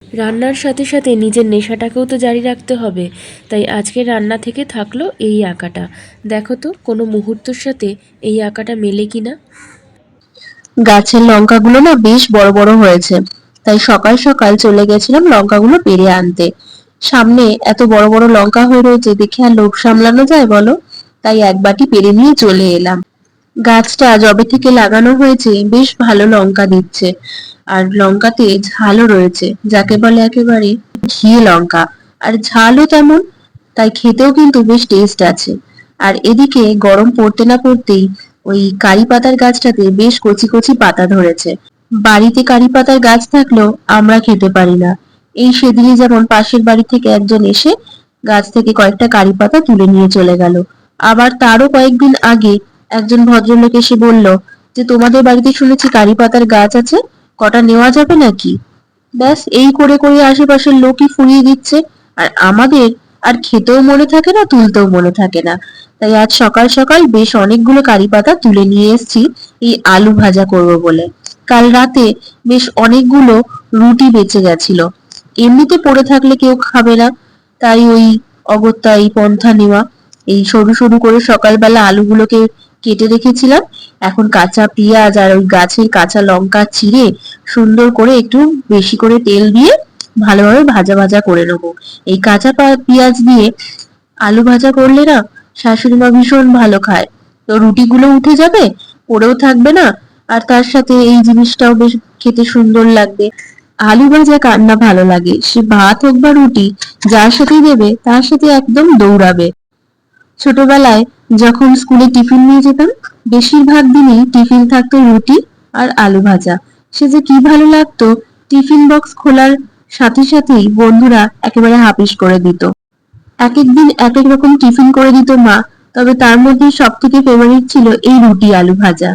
রান্নার সাথে সাথে নিজের নেশাটাকেও তো জারি রাখতে হবে, তাই আজকের রান্না থেকে থাকলো এই আঁকাটা। দেখো তো কোনো মুহূর্তের সাথে এই আঁকাটা মেলে কিনা। গাছের লঙ্কাগুলো না বেশ বড় বড় হয়েছে, তাই সকাল সকাল চলে গেছিলাম লঙ্কাগুলো পেড়ে আনতে। সামনে এত বড় বড় লঙ্কা হয়ে রয়েছে দেখে আর লোভ সামলানো যায় বলো? তাই এক বাটি পেড়ে নিয়ে চলে এলাম। গাছটা যবে থেকে লাগানো হয়েছে বেশ ভালো লঙ্কা দিচ্ছে, আর লঙ্কাতে ঝালও রয়েছে, যাকে বলে একেবারে ঘি লঙ্কা। আর ঝালও তেমন, তাই খেতেও কিন্তু বেশ টেস্ট আছে। আর এদিকে গরম পড়তে না পড়তেই ওই কারি পাতার গাছটাতে বেশ কচি কচি পাতা ধরেছে। বাড়িতে কারি পাতার গাছ থাকলেও আমরা খেতে পারি না। এই সেদিনই যেমন পাশের বাড়ি থেকে একজন এসে গাছ থেকে কয়েকটা কারি পাতা তুলে নিয়ে চলে গেল। আবার তারও কয়েকদিন আগে একজন ভদ্রলোক এসে বলল যে তোমাদের বাড়িতে শুনেছি কারি পাতার গাছ আছে, কটা নেওয়া যাবে নাকি? ব্যাস এই করে করে আশেপাশের লোকই ফুরিয়ে দিচ্ছে, আর আমাদের আর খেতেও মনে থাকে না, তুলতেও মনে থাকে না। তাই আজ সকাল সকাল বেশ অনেকগুলো কারি পাতা তুলে নিয়ে এসেছি এই আলু ভাজা করব বলে। কাল রাতে বেশ অনেকগুলো রুটি বেঁচে গেছিল, এমনিতে পড়ে থাকলে কেউ খাবে না, তাই ওই অগত্যা এই পন্থা নেওয়া। এই সরু সরু করে সকালবেলা আলুগুলোকে কেটে রেখেছিলাম, এখন কাঁচা পেঁয়াজ আর ওই গাছের কাঁচা লঙ্কা চিড়ে সুন্দর করে একটু বেশি করে তেল দিয়ে ভালোভাবে ভাজা ভাজা করে নেবো। এই কাঁচা পেঁয়াজ দিয়ে আলু ভাজা করলে না শাশুড়ি মা ভীষণ ভালো খায়। তো রুটিগুলো উঠে যাবে, পড়েও থাকবে না, আর তার সাথে এই জিনিসটাও বেশ খেতে সুন্দর লাগবে। আলু ভাজা কার না ভালো লাগে, সে ভাত হোক বা রুটি, যার সাথেই দেবে তার সাথে একদম দৌড়াবে। ছোটবেলায় যখন স্কুলে টিফিন নিয়ে যেতাম, বেশিরভাগ দিনই টিফিন থাকতো রুটি আর আলু ভাজা। সে যে কি ভালো লাগতো! টিফিন বক্স খোলার সাথে সাথেই বন্ধুরা একেবারে হাপিস করে দিত। এক এক দিন এক এক রকম টিফিন করে দিত মা, তবে তার মধ্যে সব থেকে ফেভারিট ছিল এই রুটি আলু ভাজা।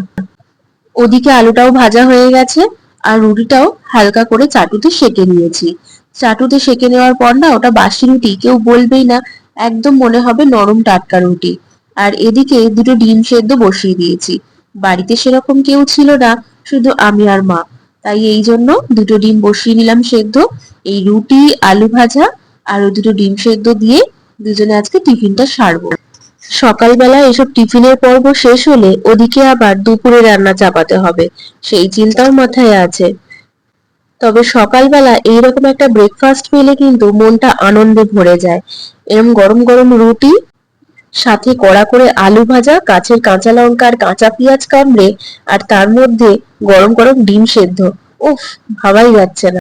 ওদিকে আলুটাও ভাজা হয়ে গেছে, আর রুটিটাও হালকা করে চাটুতে সেঁকে নিয়েছি। চাটুতে সেঁকে নেওয়ার পর না ওটা বাসি রুটি কেউ বলবেই না, একদম মনে হবে নরম টাটকা রুটি। আর এদিকে দুটো ডিম সেদ্ধ বসিয়ে দিয়েছি। বাড়িতে সেরকম কেউ ছিল না, শুধু আমি আর মা, তাই এই জন্য দুটো ডিম বসিয়ে নিলাম সেদ্ধ। এই রুটি, আলু ভাজা আর ওই দুটো ডিম সেদ্ধ দিয়ে দুজনে আজকে টিফিনটা সারবো। সকালবেলা এসব টিফিনের পর্ব শেষ হলে ওদিকে আবার দুপুরে রান্না চাপাতে হবে, সেই চিন্তাও মাথায় আছে। তবে সকালবেলা এইরকম একটা ব্রেকফাস্ট পেলে কিন্তু মনটা আনন্দে ভরে যায়। এরকম গরম গরম রুটি, সাথে কড়া করে আলু ভাজা, গাছের কাঁচা লঙ্কা আর কাঁচা পেঁয়াজ কামড়ে, আর তার মধ্যে গরম গরম ডিম সেদ্ধ, উফ, ভাবাই যাচ্ছে না।